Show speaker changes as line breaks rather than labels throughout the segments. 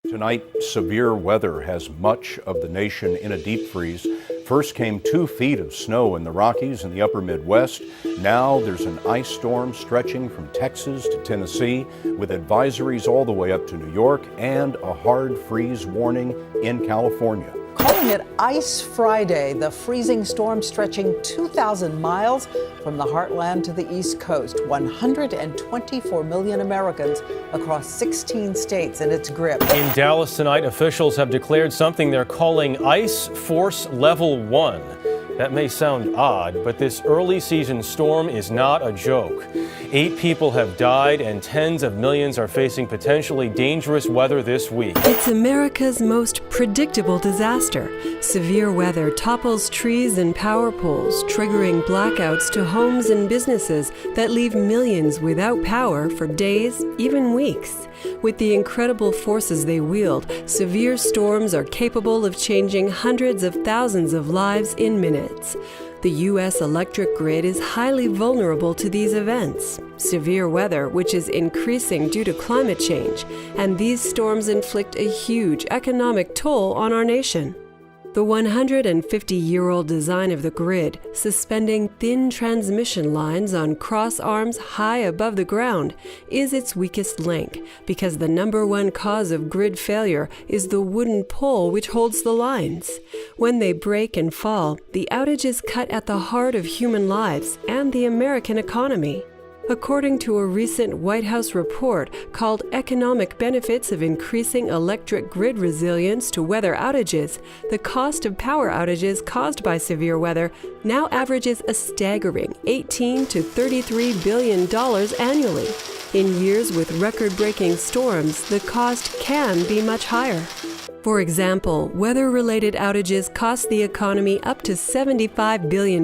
Tonight, severe weather has much of the nation in a deep freeze. First came 2 feet of snow in the Rockies and the upper Midwest. Now there's an ice storm stretching from Texas to Tennessee with advisories all the way up to New York and a hard freeze warning in California.
Calling it Ice Friday, the freezing storm stretching 2,000 miles from the heartland to the East Coast. 124 million Americans across 16 states in its grip.
In Dallas tonight, officials have declared something they're calling Ice Force Level 1. That may sound odd, but this early season storm is not a joke. 8 people have died and tens of millions are facing potentially dangerous weather this week.
It's America's most predictable disaster. Severe weather topples trees and power poles, triggering blackouts to homes and businesses that leave millions without power for days, even weeks. With the incredible forces they wield, severe storms are capable of changing hundreds of thousands of lives in minutes. The U.S. electric grid is highly vulnerable to these events. Severe weather, which is increasing due to climate change, and these storms inflict a huge economic toll on our nation. The 150-year-old design of the grid, suspending thin transmission lines on cross arms high above the ground, is its weakest link because the #1 cause of grid failure is the wooden pole which holds the lines. When they break and fall, the outage is cut at the heart of human lives and the American economy. According to a recent White House report called Economic Benefits of Increasing Electric Grid Resilience to Weather Outages, the cost of power outages caused by severe weather now averages a staggering $18 to $33 billion annually. In years with record-breaking storms, the cost can be much higher. For example, weather-related outages cost the economy up to $75 billion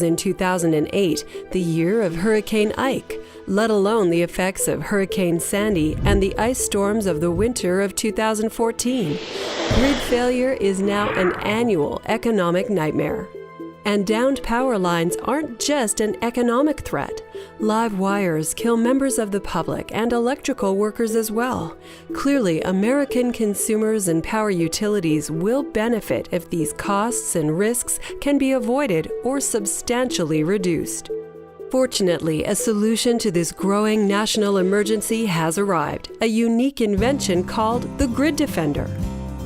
in 2008, the year of Hurricane Ike, let alone the effects of Hurricane Sandy and the ice storms of the winter of 2014. Grid failure is now an annual economic nightmare. And downed power lines aren't just an economic threat. Live wires kill members of the public and electrical workers as well. Clearly, American consumers and power utilities will benefit if these costs and risks can be avoided or substantially reduced. Fortunately, a solution to this growing national emergency has arrived, a unique invention called the Grid Defender.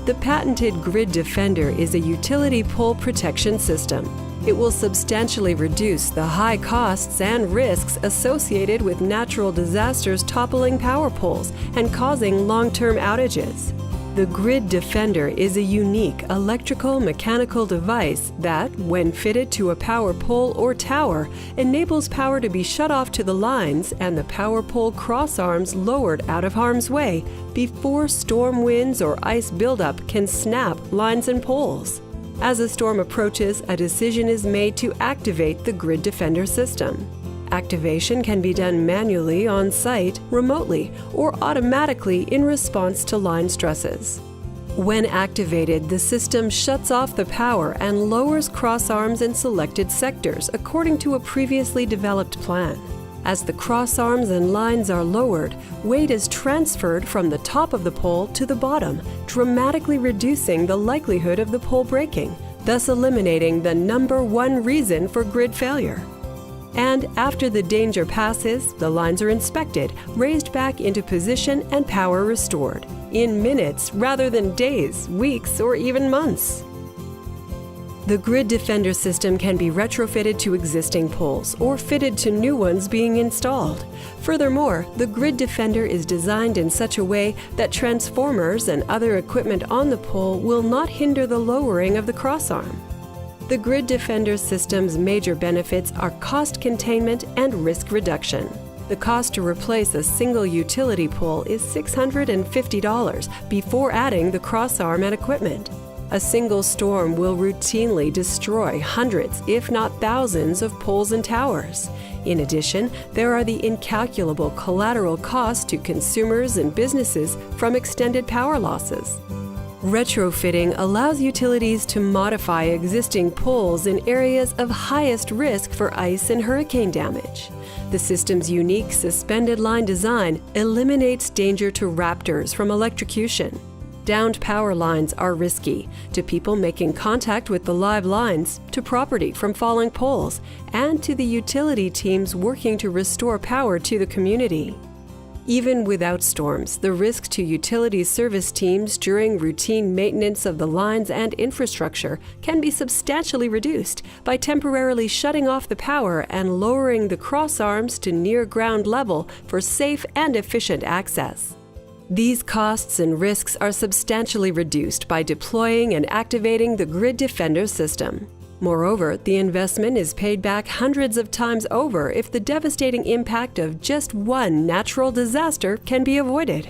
The patented Grid Defender is a utility pole protection system. It will substantially reduce the high costs and risks associated with natural disasters toppling power poles and causing long-term outages. The Grid Defender is a unique electrical-mechanical device that, when fitted to a power pole or tower, enables power to be shut off to the lines and the power pole crossarms lowered out of harm's way before storm winds or ice buildup can snap lines and poles. As a storm approaches, a decision is made to activate the Grid Defender system. Activation can be done manually on site, remotely, or automatically in response to line stresses. When activated, the system shuts off the power and lowers crossarms in selected sectors according to a previously developed plan. As the crossarms and lines are lowered, weight is transferred from the top of the pole to the bottom, dramatically reducing the likelihood of the pole breaking, thus eliminating the #1 reason for grid failure. And after the danger passes, the lines are inspected, raised back into position, and power restored in minutes rather than days, weeks, or even months. The Grid Defender system can be retrofitted to existing poles or fitted to new ones being installed. Furthermore, the Grid Defender is designed in such a way that transformers and other equipment on the pole will not hinder the lowering of the crossarm. The Grid Defender system's major benefits are cost containment and risk reduction. The cost to replace a single utility pole is $650 before adding the crossarm and equipment. A single storm will routinely destroy hundreds, if not thousands, of poles and towers. In addition, there are the incalculable collateral costs to consumers and businesses from extended power losses. Retrofitting allows utilities to modify existing poles in areas of highest risk for ice and hurricane damage. The system's unique suspended line design eliminates danger to raptors from electrocution. Downed power lines are risky to people making contact with the live lines, to property from falling poles, and to the utility teams working to restore power to the community. Even without storms, the risk to utility service teams during routine maintenance of the lines and infrastructure can be substantially reduced by temporarily shutting off the power and lowering the cross arms to near ground level for safe and efficient access. These costs and risks are substantially reduced by deploying and activating the Grid Defender system. Moreover, the investment is paid back hundreds of times over if the devastating impact of just one natural disaster can be avoided.